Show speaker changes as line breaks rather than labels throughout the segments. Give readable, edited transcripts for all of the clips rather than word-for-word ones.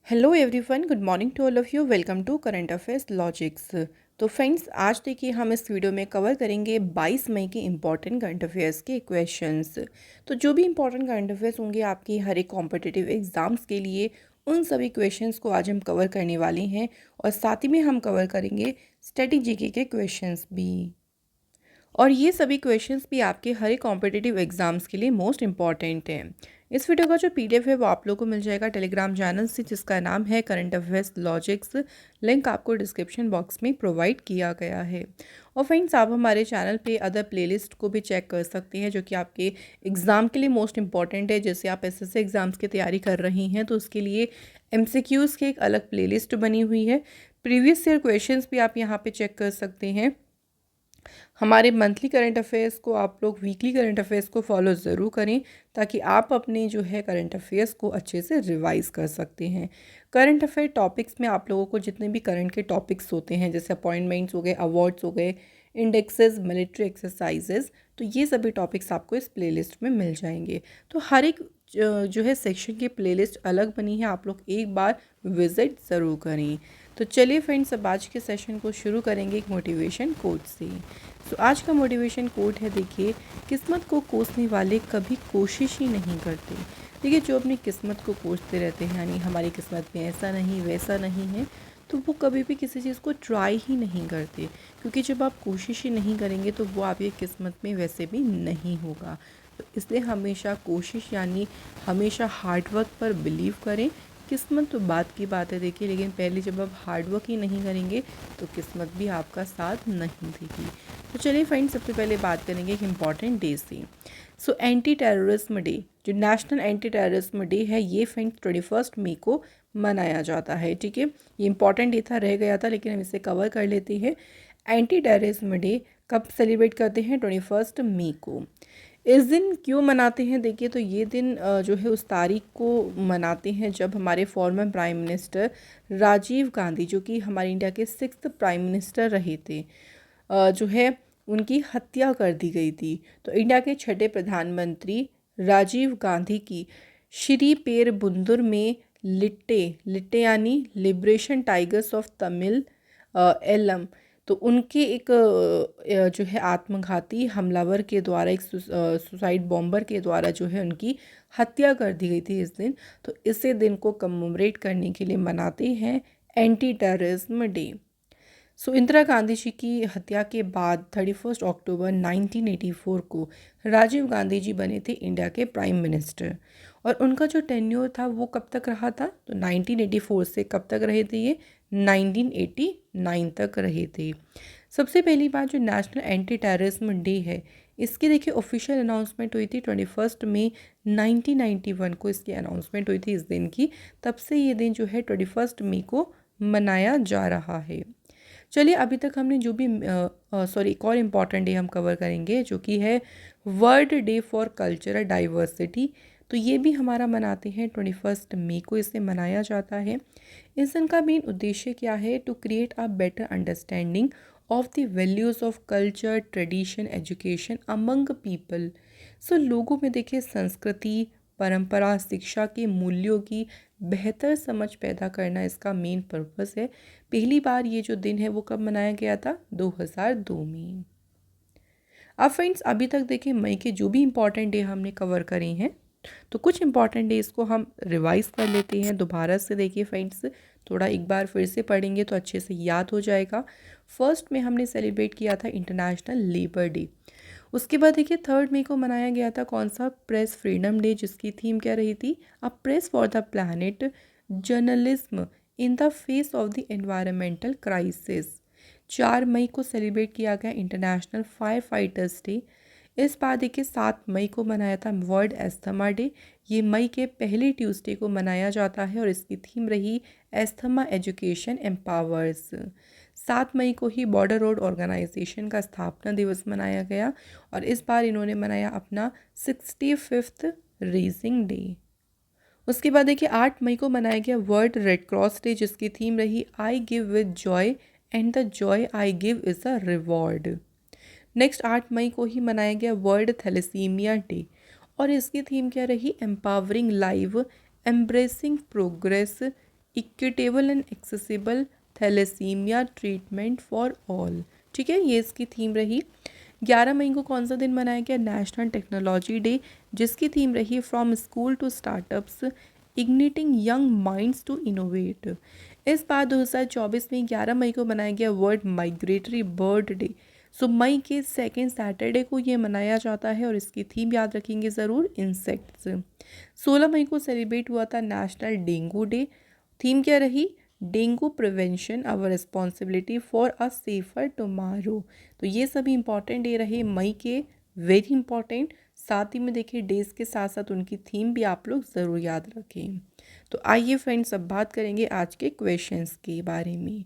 Hello everyone, good morning to all of you. Welcome to current affairs logics. तो friends, आज देखिए हम इस वीडियो में कवर करेंगे 22 मई के इम्पॉर्टेंट करंट अफेयर्स के क्वेश्चंस। तो जो भी इम्पॉर्टेंट करंट अफेयर्स होंगे आपकी हर एक कॉम्पिटिटिव एग्जाम्स के लिए, उन सभी क्वेश्चंस को आज हम कवर करने वाले हैं। और साथ ही में हम कवर करेंगे स्ट्रेटेजी के क्वेश्चंस भी। और ये सभी क्वेश्चंस भी आपके हर एक कॉम्पिटिटिव एग्जाम्स के लिए मोस्ट इंपॉर्टेंट हैं। इस वीडियो का जो पीडीएफ है वो आप लोगों को मिल जाएगा टेलीग्राम चैनल से, जिसका नाम है करंट अफेयर्स लॉजिक्स। लिंक आपको डिस्क्रिप्शन बॉक्स में प्रोवाइड किया गया है। और फ्रेंड्स, आप हमारे चैनल पे अदर प्लेलिस्ट को भी चेक कर सकते हैं जो कि आपके एग्ज़ाम के लिए मोस्ट इंपॉर्टेंट है। जैसे आप एसएससी एग्ज़ाम्स की तैयारी कर रही हैं तो उसके लिए एमसीक्यूज़ की एक अलग प्लेलिस्ट बनी हुई है। प्रीवियस ईयर क्वेश्चंस भी आप यहाँ पे चेक कर सकते हैं। हमारे मंथली करंट अफेयर्स को आप लोग वीकली करंट अफेयर्स को फॉलो ज़रूर करें, ताकि आप अपने जो है करंट अफेयर्स को अच्छे से रिवाइज कर सकते हैं। करंट अफेयर टॉपिक्स में आप लोगों को जितने भी करंट के टॉपिक्स होते हैं, जैसे अपॉइंटमेंट्स हो गए, अवार्ड्स हो गए, इंडेक्सेस, मिलिट्री एक्सरसाइजेज, तो ये सभी टॉपिक्स आपको इस प्लेलिस्ट में मिल जाएंगे। तो हर एक जो है सेक्शन की प्लेलिस्ट अलग बनी है, आप लोग एक बार विजिट ज़रूर करें। तो चलिए फ्रेंड्स, अब आज के सेशन को शुरू करेंगे एक मोटिवेशन कोट से। तो आज का मोटिवेशन कोट है, देखिए, किस्मत को कोसने वाले कभी कोशिश ही नहीं करते। देखिए, जो अपनी किस्मत को कोसते रहते हैं, यानी हमारी किस्मत में ऐसा नहीं वैसा नहीं है, तो वो कभी भी किसी चीज़ को ट्राई ही नहीं करते। क्योंकि जब आप कोशिश ही नहीं करेंगे तो वो आपकी किस्मत में वैसे भी नहीं होगा। तो इसलिए हमेशा कोशिश, यानी हमेशा हार्डवर्क पर बिलीव करें। किस्मत तो बात की बात है, देखिए, लेकिन पहले जब आप हार्डवर्क ही नहीं करेंगे तो किस्मत भी आपका साथ नहीं देगी। तो चलिए फ्रेंड्स, सबसे पहले बात करेंगे एक इम्पॉर्टेंट डे से। सो एंटी टेररिज्म डे, जो नेशनल एंटी टेररिज्म डे है, ये फ्रेंड्स 21 मई को मनाया जाता है। ठीक है, ये इंपॉर्टेंट डे था, रह गया था, लेकिन हम इसे कवर कर लेते हैं। एंटी टेररिज्म डे कब सेलिब्रेट करते हैं? 21 मई को। इस दिन क्यों मनाते हैं? देखिए, तो ये दिन जो है उस तारीख को मनाते हैं जब हमारे former prime minister Rajiv Gandhi, जो कि हमारे इंडिया के 6th प्राइम मिनिस्टर रहे थे, जो है उनकी हत्या कर दी गई थी। तो इंडिया के छठे प्रधानमंत्री राजीव गांधी की श्री पेरुंबदूर में लिट्टे लिट्टे यानी liberation tigers of Tamil Eelam, तो उनके एक जो है आत्मघाती हमलावर के द्वारा, एक सुसाइड बॉम्बर के द्वारा जो है उनकी हत्या कर दी गई थी इस दिन। तो इसे दिन को कमेमोरेट करने के लिए मनाते हैं एंटी टेररिज्म डे। सो इंदिरा गांधी जी की हत्या के बाद 31 अक्टूबर 1984 को राजीव गांधी जी बने थे इंडिया के प्राइम मिनिस्टर। और उनका जो टेन्योर था वो कब तक रहा था? तो 1984 से कब तक रहे थे ये? 1989 तक रहे थे। सबसे पहली बात, जो नेशनल एंटी टेररिज्म डे है, इसकी देखिए ऑफिशियल अनाउंसमेंट हुई थी 21 मई 1991 को, इसकी अनाउंसमेंट हुई थी इस दिन की। तब से ये दिन जो है 21 मई को मनाया जा रहा है। चलिए, अभी तक हमने जो भी एक और इम्पॉर्टेंट डे हम कवर करेंगे, जो कि है world day for cultural diversity. तो ये भी हमारा मनाते हैं 21 मई को, इसे मनाया जाता है। इस दिन का मेन उद्देश्य क्या है? To create a better understanding of the values of culture, tradition, education among people. So लोगों में देखिए संस्कृति, परंपरा, शिक्षा के मूल्यों की बेहतर समझ पैदा करना इसका मेन पर्पस है। पहली बार ये जो दिन है वो कब मनाया गया था? 2002 में। अब फ्रेंड्स, अभी तक देखिए मई के जो भी इम्पॉर्टेंट डे हमने कवर करे हैं, तो कुछ इम्पॉर्टेंट डेज को हम रिवाइज कर लेते हैं दोबारा से। देखिए फ्रेंड्स, थोड़ा एक बार फिर से पढ़ेंगे तो अच्छे से याद हो जाएगा। फर्स्ट में हमने सेलिब्रेट किया था इंटरनेशनल लेबर डे। उसके बाद देखिए 3 मई को मनाया गया था कौन सा? प्रेस फ्रीडम डे, जिसकी थीम क्या रही थी? A press for the planet, journalism in the face of the environmental crisis. 4 मई को सेलिब्रेट किया गया इंटरनेशनल फायर फाइटर्स डे। इस बार देखिए 7 मई को मनाया था वर्ल्ड एस्थमा डे। ये मई के पहले ट्यूसडे को मनाया जाता है और इसकी थीम रही एस्थमा एजुकेशन एम्पावर्स। 7 मई को ही बॉर्डर रोड ऑर्गेनाइजेशन का स्थापना दिवस मनाया गया और इस बार इन्होंने मनाया अपना 65th रेजिंग डे। उसके बाद देखिए 8 मई को मनाया गया वर्ल्ड रेड क्रॉस डे, जिसकी थीम रही I give with Joy and the Joy I give is a reward. Next 8 मई को ही मनाया गया वर्ल्ड थैलेसीमिया डे और इसकी थीम क्या रही? Empowering live, embracing progress, equitable and accessible thalassaemia treatment for all. ठीक है, ये इसकी थीम रही। 11 मई को कौन सा दिन मनाया गया? नेशनल टेक्नोलॉजी डे, जिसकी थीम रही from school to startups igniting young minds to innovate. इस बार 2024 में 11 मई को मनाया गया world migratory bird day. So मई के सेकेंड सैटरडे को ये मनाया जाता है और इसकी थीम याद रखेंगे ज़रूर, इंसेक्ट्स। 16 मई को सेलिब्रेट हुआ था नेशनल डेंगू डे। थीम क्या रही? Dengue prevention our responsibility for a safer tomorrow. तो ये सभी इंपॉर्टेंट डे रहे मई के, वेरी इंपॉर्टेंट। साथ ही में देखिए डेज के साथ साथ उनकी थीम भी आप लोग ज़रूर याद रखें। तो आइए फ्रेंड्स, अब बात करेंगे आज के क्वेश्चंस के बारे में।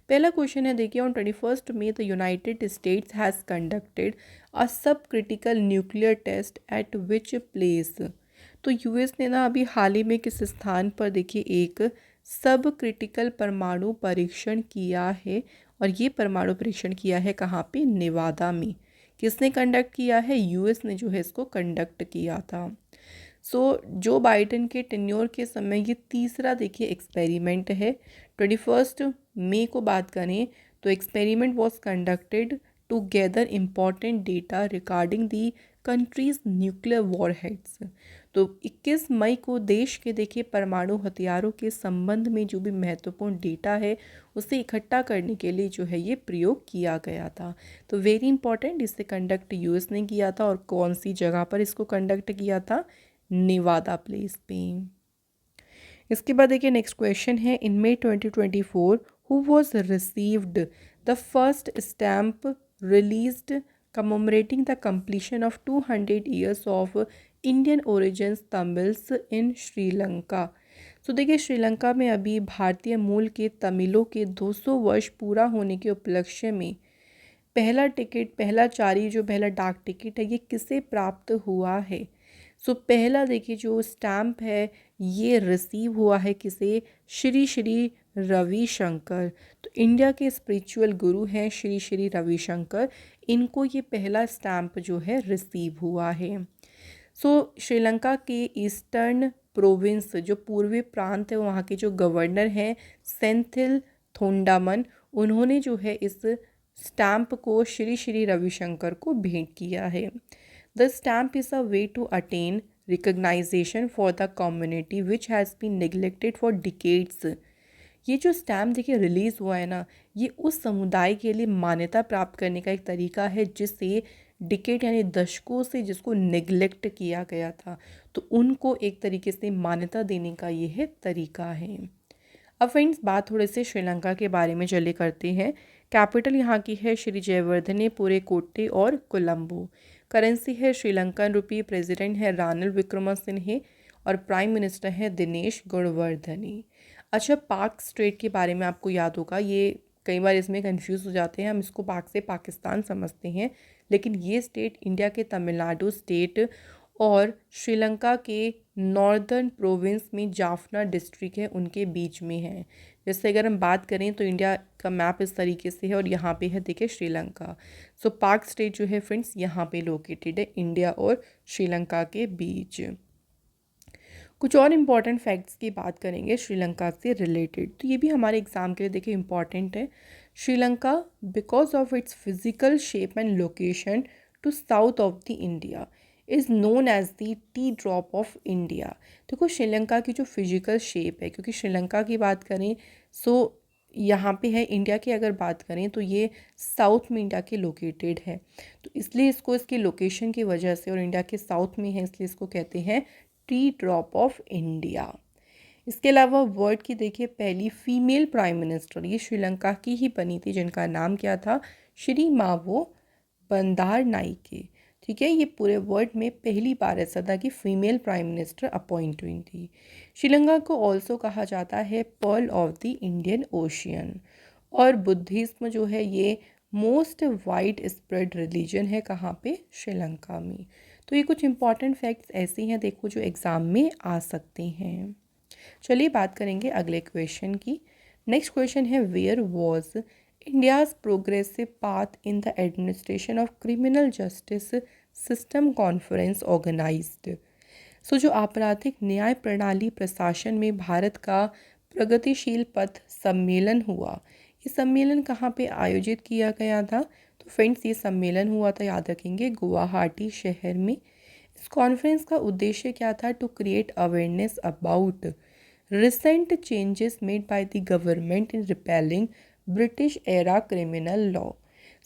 पहला क्वेश्चन है, देखिए on 21 May the United States has conducted a sub critical nuclear test at which place. तो यूएस ने ना अभी हाल ही में किस स्थान पर देखिए एक सब क्रिटिकल परमाणु परीक्षण किया है, और ये परमाणु परीक्षण किया है कहाँ पे? नेवादा में। किसने कंडक्ट किया है? यूएस ने जो है इसको कंडक्ट किया था। जो बाइडेन के टेन्योर के समय ये तीसरा देखिए एक्सपेरिमेंट है। 21 मई को बात करें तो experiment was conducted to gather important data regarding the countries nuclear warheads. तो 21 मई को देश के देखिए परमाणु हथियारों के संबंध में जो भी महत्वपूर्ण डेटा है उसे इकट्ठा करने के लिए जो है ये प्रयोग किया गया था। तो वेरी इंपॉर्टेंट, इसे कंडक्ट यूएस ने किया था, और कौन सी जगह पर इसको कंडक्ट किया था? नेवादा प्लेस पे। इसके बाद देखिए नेक्स्ट क्वेश्चन है, in May 2024 who was received the first stamp released commemorating the completion of 200 years of Indian origins Tamils in Sri Lanka. तो देखिए श्रीलंका में अभी भारतीय मूल के तमिलों के 200 वर्ष पूरा होने के उपलक्ष्य में पहला टिकट, पहला चारी जो पहला डाक टिकट है ये किसे प्राप्त हुआ है? पहला देखिए जो स्टैम्प है ये रिसीव हुआ है किसे? श्री श्री रविशंकर। तो इंडिया के स्पिरिचुअल गुरु हैं श्री श्री रविशंकर, इनको ये पहला स्टैम्प जो है रिसीव हुआ है। श्रीलंका के ईस्टर्न प्रोविंस जो पूर्वी प्रांत है वहाँ के जो गवर्नर हैं सेंथिल थोंडामन, उन्होंने जो है इस स्टैम्प को श्री श्री रविशंकर को भेंट किया है। The stamp is a way to attain recognition for the community which has been neglected for decades. ये जो स्टैम्प देखिए रिलीज़ हुआ है ना, ये उस समुदाय के लिए मान्यता प्राप्त करने का एक तरीका है जिससे डिकेड यानी दशकों से जिसको नेग्लेक्ट किया गया था, तो उनको एक तरीके से मान्यता देने का ये है तरीका है। अब फ्रेंड्स बात थोड़े से श्रीलंका के बारे में चले करते हैं। कैपिटल यहाँ की है श्री जयवर्धने, पूरे कोट्टे और कोलंबो। करेंसी है श्रीलंकन रुपी। प्रेसिडेंट है रानिल विक्रमसिंघे और प्राइम मिनिस्टर है दिनेश गुणवर्धने। अच्छा, पाक स्टेट के बारे में आपको याद होगा, ये कई बार इसमें कंफ्यूज हो जाते हैं, हम इसको पाक से पाकिस्तान समझते हैं, लेकिन ये स्टेट इंडिया के तमिलनाडु स्टेट और श्रीलंका के नॉर्दर्न प्रोविंस में जाफना डिस्ट्रिक्ट है उनके बीच में है। जैसे अगर हम बात करें तो इंडिया का मैप इस तरीके से है और यहाँ पे है देखिए श्रीलंका। पाक स्टेट जो है फ्रेंड्स यहाँ पे लोकेटेड है इंडिया और श्रीलंका के बीच। कुछ और इम्पॉर्टेंट फैक्ट्स की बात करेंगे श्रीलंका से रिलेटेड, तो ये भी हमारे एग्जाम के लिए देखिए इम्पॉर्टेंट है। Sri Lanka because of its physical shape and location to south of the India is known as the tea drop of India. देखो श्रीलंका की जो फिजिकल शेप है, क्योंकि श्रीलंका की बात करें यहाँ पे है, इंडिया की अगर बात करें तो ये साउथ में इंडिया के लोकेटेड है, तो इसलिए इसको इसकी लोकेशन की वजह से और इंडिया के साउथ में है इसलिए इसको कहते हैं टी ड्रॉप ऑफ इंडिया। इसके अलावा वर्ल्ड की देखिए पहली फीमेल प्राइम मिनिस्टर ये श्रीलंका की ही बनी थी, जिनका नाम क्या था? श्री मावो बंदारनाइके। ठीक है, ये पूरे वर्ल्ड में पहली बार ऐसा था कि फीमेल प्राइम मिनिस्टर अपॉइंट हुई थी। श्रीलंका को ऑल्सो कहा जाता है pearl of the Indian ocean. और बुद्धिज्म जो है ये मोस्ट वाइड स्प्रेड रिलीजन है कहाँ पे? श्रीलंका में। तो ये कुछ इंपॉर्टेंट फैक्ट्स ऐसे हैं देखो जो एग्ज़ाम में आ सकते हैं। चलिए बात करेंगे अगले क्वेश्चन की। नेक्स्ट क्वेश्चन है, where was India's progressive path in the administration of criminal justice system conference organised. जो आपराधिक न्याय प्रणाली प्रशासन में भारत का प्रगतिशील पथ सम्मेलन हुआ, ये सम्मेलन कहाँ पे आयोजित किया गया था? तो फ्रेंड्स ये सम्मेलन हुआ था, याद रखेंगे, गुवाहाटी शहर में। इस कॉन्फ्रेंस का उद्देश्य क्या था? To create awareness about recent changes made by the government in repealing British era criminal law.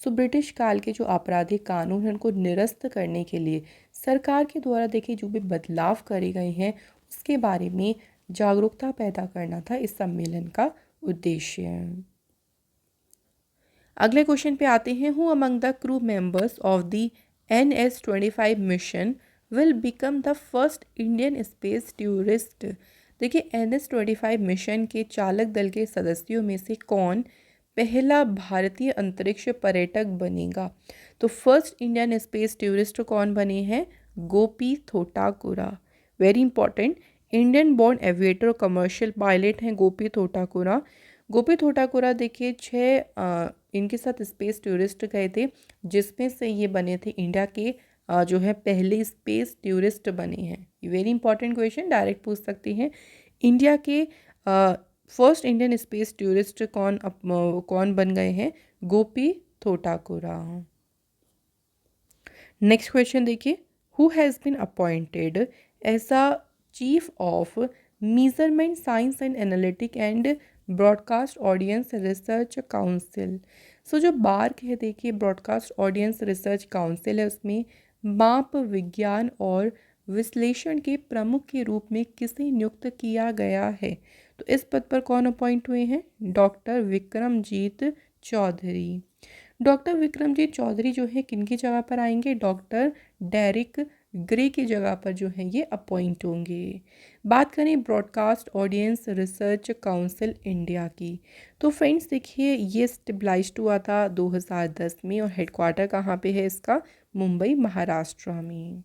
So British काल के जो आपराधिक कानून हैं उनको निरस्त करने के लिए सरकार के द्वारा देखिए जो भी बदलाव करे गए हैं उसके बारे में जागरूकता पैदा करना था इस सम्मेलन का उद्देश्य। अगले क्वेश्चन पे आते हैं, who among the crew members of the NS-25 mission will become the first Indian space tourist. देखिए NS-25 मिशन के चालक दल के सदस्यों में से कौन पहला भारतीय अंतरिक्ष पर्यटक बनेगा? तो फर्स्ट इंडियन स्पेस टूरिस्ट कौन बने हैं? Gopi Thotakura. Very important, Indian born aviator और कमर्शियल पायलट हैं गोपी थोटाकुरा। गोपी थोटाकुरा देखिए 6 इनके साथ स्पेस टूरिस्ट गए थे, जिसमें से ये बने थे इंडिया के जो है पहले स्पेस टूरिस्ट बने हैं। ये वेरी इंपॉर्टेंट क्वेश्चन, डायरेक्ट पूछ सकते हैं। इंडिया के फर्स्ट इंडियन स्पेस टूरिस्ट कौन बन गए हैं? गोपी थोटाकुरा। नेक्स्ट क्वेश्चन देखिए, who has been appointed as a chief of measurement science and analytic and broadcast audience research council. So जो बार्क है देखिए ब्रॉडकास्ट ऑडियंस रिसर्च काउंसिल है, उसमें माप विज्ञान और विश्लेषण के प्रमुख के रूप में किसे नियुक्त किया गया है? तो इस पद पर कौन अपॉइंट हुए हैं? डॉक्टर विक्रमजीत चौधरी। डॉक्टर विक्रमजीत चौधरी जो है किनकी जगह पर आएंगे? डॉक्टर डेरिक ग्रे की जगह पर जो है ये अपॉइंट होंगे। बात करें broadcast audience research council India की, तो फ्रेंड्स देखिए ये स्टेबलाइज्ड हुआ था 2010 में और हेडक्वार्टर कहाँ पे है इसका? मुंबई महाराष्ट्र में।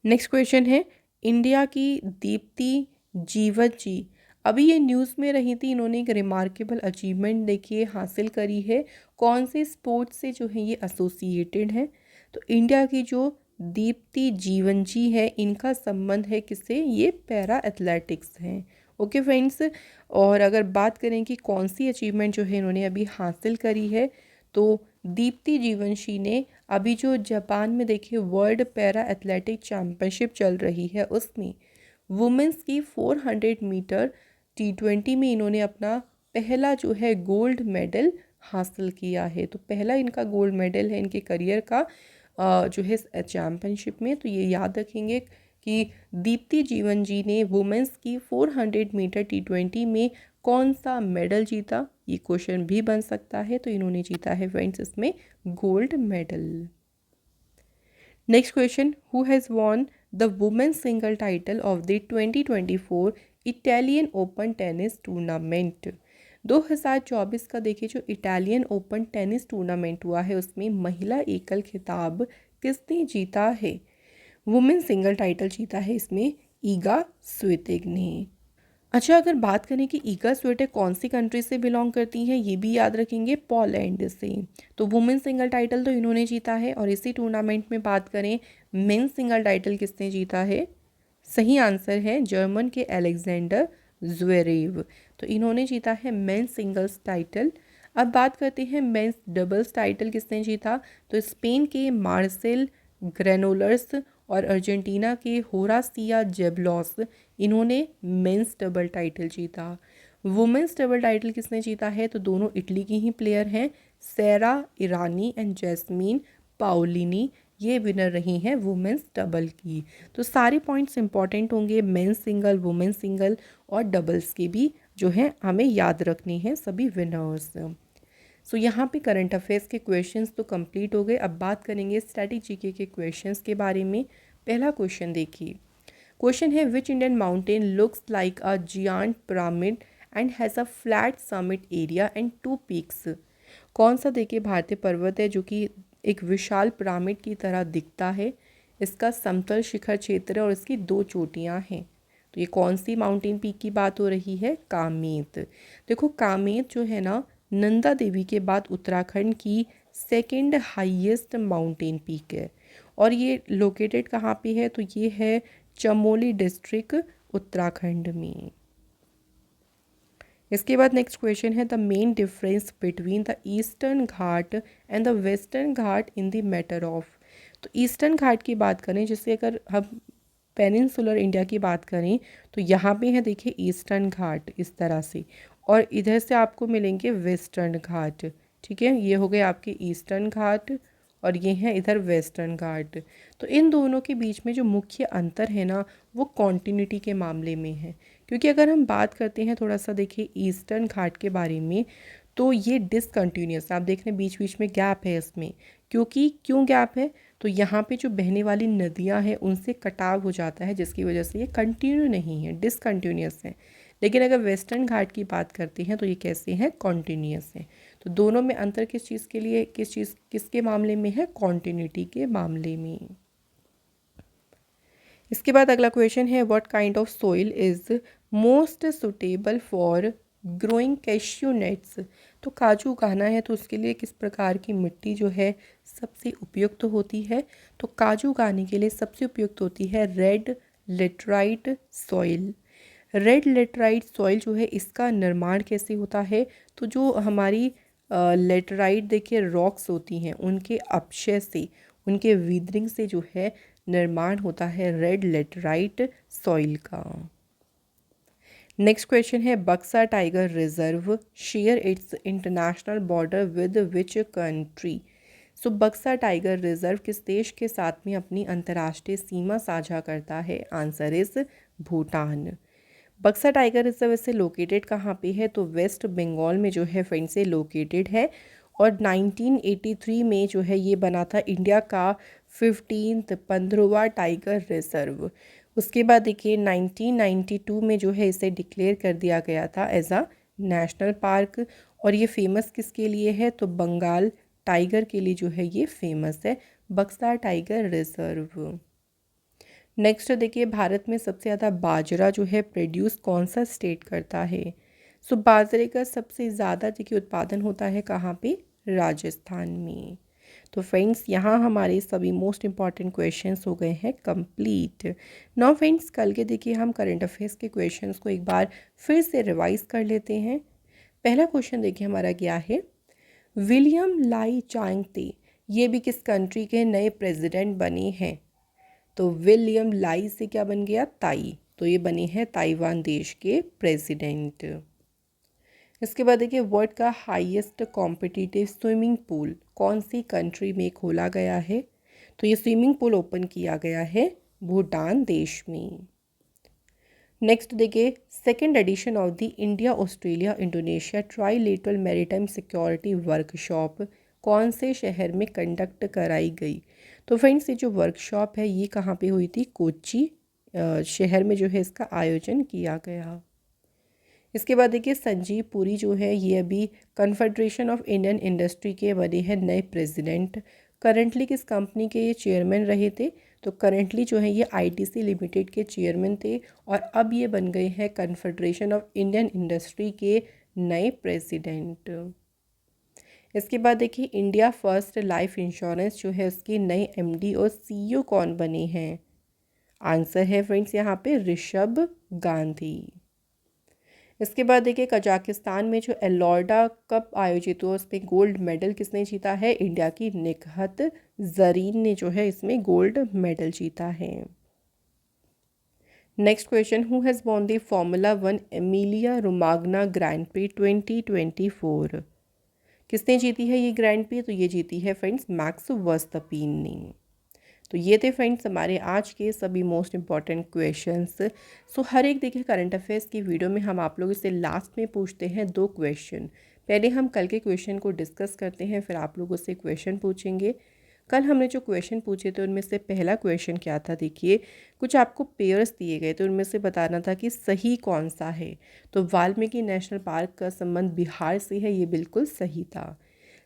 नेक्स्ट क्वेश्चन है, इंडिया की दीप्ति जीवत जी, अभी ये न्यूज़ में रही थी, इन्होंने एक रिमार्केबल अचीवमेंट देखिए हासिल करी है। कौन से स्पोर्ट्स से जो है ये एसोसिएटेड है? तो इंडिया की जो दीप्ति जीवन जी है इनका संबंध है किससे? ये पैरा एथलेटिक्स हैं। ओके फ्रेंड्स, और अगर बात करें कि कौन सी अचीवमेंट जो है इन्होंने अभी हासिल करी है, तो दीप्ति जीवनशी ने अभी जो जापान में देखिए वर्ल्ड पैरा एथलेटिक चैम्पियनशिप चल रही है उसमें वुमेंस की 400 मीटर T20 में इन्होंने अपना पहला जो है गोल्ड मेडल हासिल किया है। तो पहला इनका गोल्ड मेडल है इनके करियर का जो है चैम्पियनशिप में। तो ये याद रखेंगे कि दीप्ति जीवन जी ने वुमेंस की 400 मीटर T20 में कौन सा मेडल जीता, ये क्वेश्चन भी बन सकता है। तो इन्होंने जीता है फ्रेंड्स इसमें gold medal. Next question, who has won the women's single title of the 2024 Italian open tennis tournament? 2024 का देखिए जो इटालियन ओपन टेनिस टूर्नामेंट हुआ है उसमें महिला एकल खिताब किसने जीता है? वुमेन सिंगल टाइटल जीता है इसमें ईगा स्वितेक ने। अच्छा, अगर बात करें कि ईगा स्विटेक कौन सी कंट्री से बिलोंग करती हैं, ये भी याद रखेंगे, पोलैंड से। तो वुमेन सिंगल टाइटल तो इन्होंने जीता है। और इसी टूर्नामेंट में बात करें मेन सिंगल टाइटल किसने जीता है? सही आंसर है जर्मन के अलेक्जेंडर ज़्वेरेव। तो इन्होंने जीता है मेंस सिंगल्स टाइटल। अब बात करते हैं मेंस डबल्स टाइटल किसने जीता? तो स्पेन के मार्सेल ग्रेनोलर्स और अर्जेंटीना के होरासिया जेबलॉस, इन्होंने मेंस डबल टाइटल जीता। वुमेंस डबल टाइटल किसने जीता है? तो दोनों इटली की ही प्लेयर हैं, सेरा इरानी एंड जैस्मीन पाओलिनी, ये विनर रही हैं वुमेंस डबल की। तो सारे पॉइंट्स इंपॉर्टेंट होंगे, मेंस सिंगल, वुमेंस सिंगल और डबल्स के भी जो है हमें याद रखने हैं सभी विनर्स। सो यहाँ पे करंट अफेयर्स के क्वेश्चंस तो कंप्लीट हो गए। अब बात करेंगे स्ट्रैटेजी के क्वेश्चंस के बारे में। पहला क्वेश्चन देखिए, क्वेश्चन है which Indian mountain looks like a giant pyramid and has a flat summit area and 2 peaks? कौन सा देखिए भारतीय पर्वत है जो कि एक विशाल पिरामिड की तरह दिखता है, इसका समतल शिखर क्षेत्र है और इसकी 2 चोटियाँ हैं? तो ये कौन सी माउंटेन पीक की बात हो रही है? कामेत। देखो कामेत जो है ना नंदा देवी के बाद उत्तराखंड की सेकंड हाईएस्ट माउंटेन पीक है। और ये लोकेटेड कहाँ पे है? तो ये है चमोली डिस्ट्रिक्ट उत्तराखंड में। इसके बाद नेक्स्ट क्वेश्चन है the main difference between the eastern Ghat and the western Ghat in the matter of. तो ईस्टर्न घाट की बात करें, जैसे अगर हम पेनिनसुलर इंडिया की बात करें तो यहाँ पे है देखिए ईस्टर्न घाट इस तरह से, और इधर से आपको मिलेंगे वेस्टर्न घाट। ठीक है, ये हो गए आपके ईस्टर्न घाट और ये हैं इधर वेस्टर्न घाट। तो इन दोनों के बीच में जो मुख्य अंतर है ना, वो कॉन्टिन्यूटी के मामले में है। क्योंकि अगर हम बात करते हैं थोड़ा सा देखिए ईस्टर्न घाट के बारे में, तो ये डिसकंटिन्यूस, आप देख रहे हैं बीच बीच में गैप है इसमें। क्योंकि क्यों गैप है, तो यहाँ पे जो बहने वाली नदियाँ हैं उनसे कटाव हो जाता है, जिसकी वजह से ये कंटिन्यू नहीं है, डिसकंटिन्यूस है। लेकिन अगर वेस्टर्न घाट की बात करते हैं तो ये कैसे हैं, कॉन्टिन्यूस है। तो दोनों में अंतर किस चीज़ के लिए, किसके मामले में है, कॉन्टिन्यूटी के मामले में। इसके बाद अगला क्वेश्चन है what kind of soil is most suitable for growing cashew nuts. तो काजू उगाना है तो उसके लिए किस प्रकार की मिट्टी जो है सबसे उपयुक्त होती है। तो काजू उगाने के लिए सबसे उपयुक्त होती है red laterite soil. Red laterite soil जो है इसका निर्माण कैसे होता है, तो जो हमारी लेटराइट देखिए रॉक्स होती हैं उनके अपक्षय से, उनके विदरिंग से जो है निर्माण होता है रेड लेटराइट सॉइल का। नेक्स्ट क्वेश्चन है Buxa tiger reserve share its international border with which country. So Buxa tiger reserve किस देश के साथ में अपनी अंतर्राष्ट्रीय सीमा साझा करता है, आंसर इज भूटान। बक्सा टाइगर रिजर्व से लोकेटेड कहाँ पे है, तो वेस्ट बंगाल में जो है फ्रेंड से लोकेटेड है। और 1983 में जो है ये बना था इंडिया का 15वां टाइगर रिजर्व। उसके बाद देखिए 1992 में जो है इसे डिक्लेयर कर दिया गया था एज अ नेशनल पार्क। और ये फेमस किसके लिए है, तो बंगाल टाइगर के लिए जो है ये फेमस है, बक्सा टाइगर रिजर्व। नेक्स्ट देखिए भारत में सबसे ज़्यादा बाजरा जो है प्रोड्यूस कौन सा स्टेट करता है। सो बाजरे का सबसे ज़्यादा देखिए उत्पादन होता है कहाँ पे, राजस्थान में। तो फ्रेंड्स यहाँ हमारे सभी मोस्ट इंपॉर्टेंट क्वेश्चंस हो गए हैं कंप्लीट। नाउ फ्रेंड्स कल के देखिए हम करंट अफेयर्स के क्वेश्चंस को एक बार फिर से रिवाइज कर लेते हैं। पहला क्वेश्चन देखिए हमारा क्या है, विलियम लाई चांगते ये भी किस कंट्री के नए प्रेसिडेंट बने हैं। तो विलियम लाई से क्या बन गया, ताई, तो ये बने हैं ताइवान देश के प्रेसिडेंट। इसके बाद देखिए वर्ल्ड का हाईएस्ट कॉम्पिटिटिव स्विमिंग पूल कौन सी कंट्री में खोला गया है। तो ये स्विमिंग पूल ओपन किया गया है भूटान देश में। नेक्स्ट देखिए second edition of the India Australia Indonesia trilateral maritime security workshop कौन से शहर में कंडक्ट कराई गई। तो फ्रेंड्स ये जो वर्कशॉप है ये कहाँ पे हुई थी, कोच्चि शहर में जो है इसका आयोजन किया गया। इसके बाद देखिए संजीव पुरी जो है ये अभी कन्फेडरेशन ऑफ इंडियन इंडस्ट्री के बने हैं नए प्रेसिडेंट। करंटली किस कंपनी के ये चेयरमैन रहे थे, तो करंटली जो है ये आईटीसी लिमिटेड के चेयरमैन थे और अब ये बन गए हैं कन्फेडरेशन ऑफ इंडियन इंडस्ट्री के नए प्रेसिडेंट। इसके बाद देखिए इंडिया फर्स्ट लाइफ इंश्योरेंस जो है उसके नए एमडी और सीईओ कौन बने हैं, आंसर है फ्रेंड्स यहाँ पे ऋषभ गांधी। इसके बाद देखिए कजाकिस्तान में जो एलोर्डा कप आयोजित हुआ उसमें गोल्ड मेडल किसने जीता है, इंडिया की निकहत जरीन ने जो है इसमें गोल्ड मेडल जीता है। Next question, who has won the formula 1 Emilia Romagna grand pre 2024। किसने जीती है ये ग्रैंड प्री, तो ये जीती है फ्रेंड्स मैक्स वर्स्टपेन ने। तो ये थे फ्रेंड्स हमारे आज के सभी मोस्ट इंपॉर्टेंट क्वेश्चंस। सो हर एक देखिए करंट अफेयर्स की वीडियो में हम आप लोगों से लास्ट में पूछते हैं 2 क्वेश्चन। पहले हम कल के क्वेश्चन को डिस्कस करते हैं, फिर आप लोगों से क्वेश्चन पूछेंगे। कल हमने जो क्वेश्चन पूछे थे उनमें से पहला क्वेश्चन क्या था, देखिए कुछ आपको पेयर्स दिए गए तो उनमें से बताना था कि सही कौन सा है। तो वाल्मीकि नेशनल पार्क का संबंध बिहार से है, ये बिल्कुल सही था।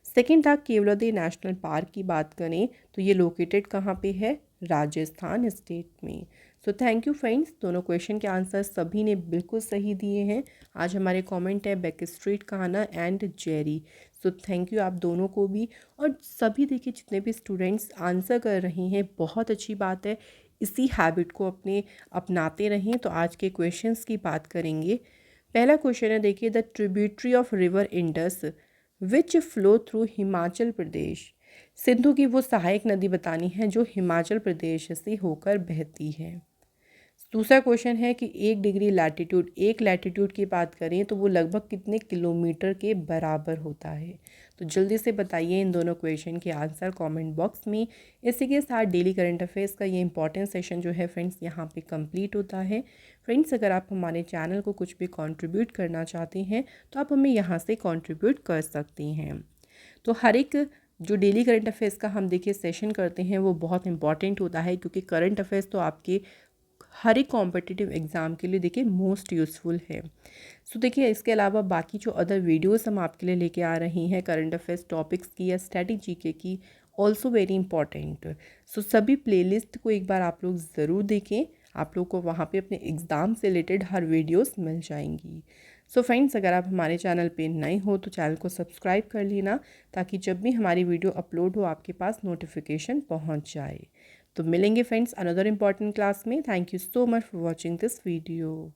सेकेंड था केवलादेव नेशनल पार्क की बात करें तो ये लोकेटेड कहाँ पे है, राजस्थान स्टेट में। सो थैंक यू फ्रेंड्स, दोनों क्वेश्चन के आंसर सभी ने बिल्कुल सही दिए हैं। आज हमारे कमेंट है back street Kanha and Jerry. So thank you आप दोनों को भी। और सभी देखिए जितने भी स्टूडेंट्स आंसर कर रहे हैं बहुत अच्छी बात है, इसी हैबिट को अपनाते रहें। तो आज के क्वेश्चंस की बात करेंगे। पहला क्वेश्चन है, देखिए, the tributary of river Indus which flow through Himachal Pradesh. Sindhu की वो सहायक नदी बतानी है जो हिमाचल प्रदेश से होकर बहती है। दूसरा क्वेश्चन है कि 1 डिग्री लैटिट्यूड, एक लैटिट्यूड की बात करें तो वो लगभग कितने किलोमीटर के बराबर होता है। तो जल्दी से बताइए इन दोनों क्वेश्चन के आंसर कमेंट बॉक्स में। इसी के साथ डेली करंट अफेयर्स का ये इंपॉर्टेंट सेशन जो है फ्रेंड्स यहाँ पे कंप्लीट होता है। फ्रेंड्स, अगर आप हमारे चैनल को कुछ भी कंट्रीब्यूट करना चाहते हैं तो आप हमें यहाँ से कंट्रीब्यूट कर सकती हैं। तो हर एक जो डेली करंट अफेयर्स का हम देखिए सेशन करते हैं वो बहुत इंपॉर्टेंट होता है, क्योंकि करंट अफेयर्स तो आपके हर एक कॉम्पिटिटिव एग्ज़ाम के लिए देखिए मोस्ट यूज़फुल है। सो देखिए, इसके अलावा बाकी जो अदर वीडियोस हम आपके लिए लेके आ रही हैं करंट अफेयर्स टॉपिक्स की या स्टडी जीके की, ऑल्सो वेरी इंपॉर्टेंट। सो सभी प्लेलिस्ट को एक बार आप लोग ज़रूर देखें, आप लोग को वहाँ पे अपने एग्ज़ाम से रिलेटेड हर वीडियोस मिल जाएंगी। सो फ्रेंड्स, अगर आप हमारे चैनल पे नए हो तो चैनल को सब्सक्राइब कर लेना, ताकि जब भी हमारी वीडियो अपलोड हो आपके पास नोटिफिकेशन पहुँच जाए। तो मिलेंगे फ्रेंड्स अनदर इम्पॉर्टेंट क्लास में। Thank you so much for watching this video.